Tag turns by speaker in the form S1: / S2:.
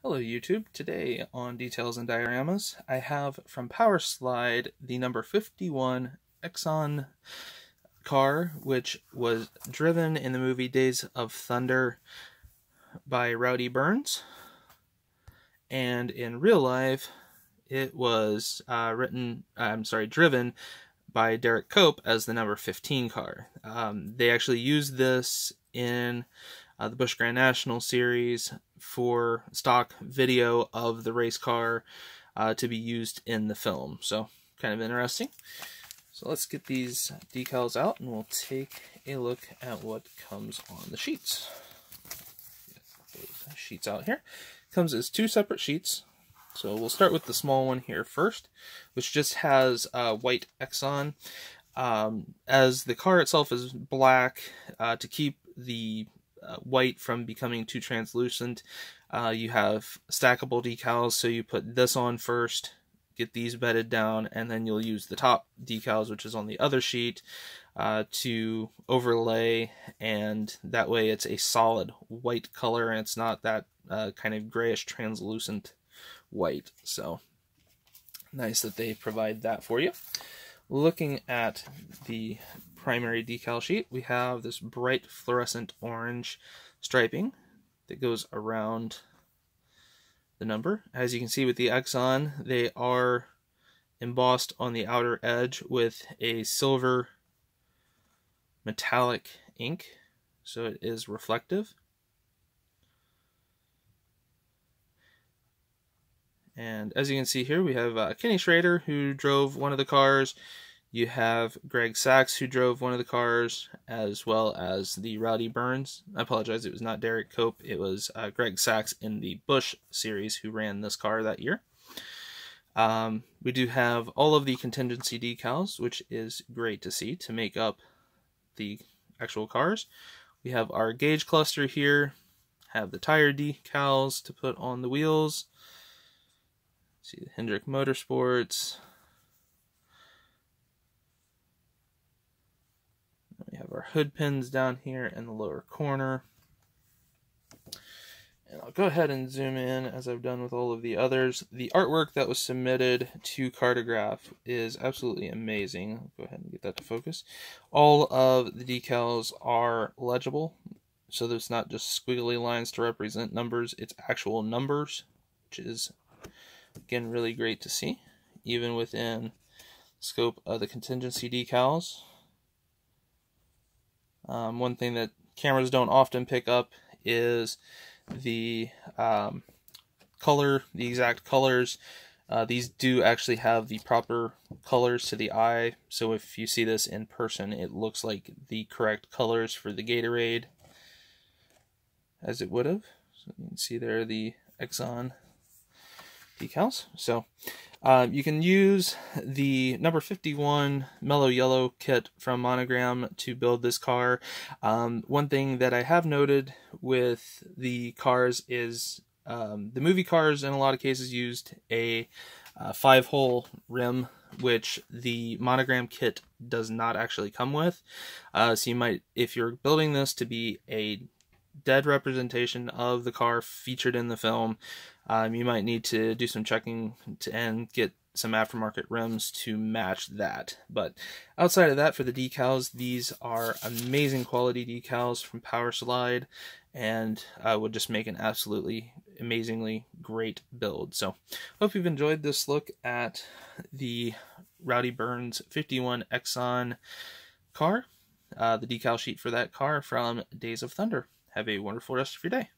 S1: Hello YouTube. Today on Details and Dioramas, I have from Powerslide the number 51 Exxon car, which was driven in the movie Days of Thunder by Rowdy Burns. And in real life, it was driven by Derek Cope as the number 15 car. They actually used this in the Busch Grand National series for stock video of the race car to be used in the film. So kind of interesting. So let's get these decals out and we'll take a look at what comes on the sheets. Get those sheets out here. Comes as two separate sheets. So we'll start with the small one here first, which just has white Exxon. As the car itself is black, to keep the white from becoming too translucent, you have stackable decals, so you put this on first, get these bedded down, and then you'll use the top decals, which is on the other sheet, to overlay, and that way it's a solid white color, and it's not that kind of grayish translucent white. So nice that they provide that for you. Looking at the primary decal sheet, we have this bright fluorescent orange striping that goes around the number. As you can see with the Exxon, they are embossed on the outer edge with a silver metallic ink, so it is reflective. And as you can see here, we have Kenny Schrader, who drove one of the cars. You have Greg Sachs, who drove one of the cars, as well as the Rowdy Burns. I apologize, it was not Derek Cope. It was Greg Sachs in the Busch series who ran this car that year. We do have all of the contingency decals, which is great to see to make up the actual cars. We have our gauge cluster here, have the tire decals to put on the wheels. See the Hendrick Motorsports. We have our hood pins down here in the lower corner. And I'll go ahead and zoom in as I've done with all of the others. The artwork that was submitted to Cartograph is absolutely amazing. I'll go ahead and get that to focus. All of the decals are legible, so there's not just squiggly lines to represent numbers, it's actual numbers, which is again really great to see, even within the scope of the contingency decals. One thing that cameras don't often pick up is the color, the exact colors. These do actually have the proper colors to the eye, so if you see this in person, it looks like the correct colors for the Gatorade, as it would have. So you can see there the Exxon decals. So you can use the number 51 Mellow Yellow kit from Monogram to build this car. One thing that I have noted with the cars is the movie cars in a lot of cases used a 5-hole rim, which the Monogram kit does not actually come with. So you might, if you're building this to be a dead representation of the car featured in the film, you might need to do some checking and get some aftermarket rims to match that. But outside of that, for the decals, these are amazing quality decals from Powerslide, and would just make an absolutely amazingly great build. So hope you've enjoyed this look at the Rowdy Burns 51 Exxon car, the decal sheet for that car from Days of Thunder. Have a wonderful rest of your day.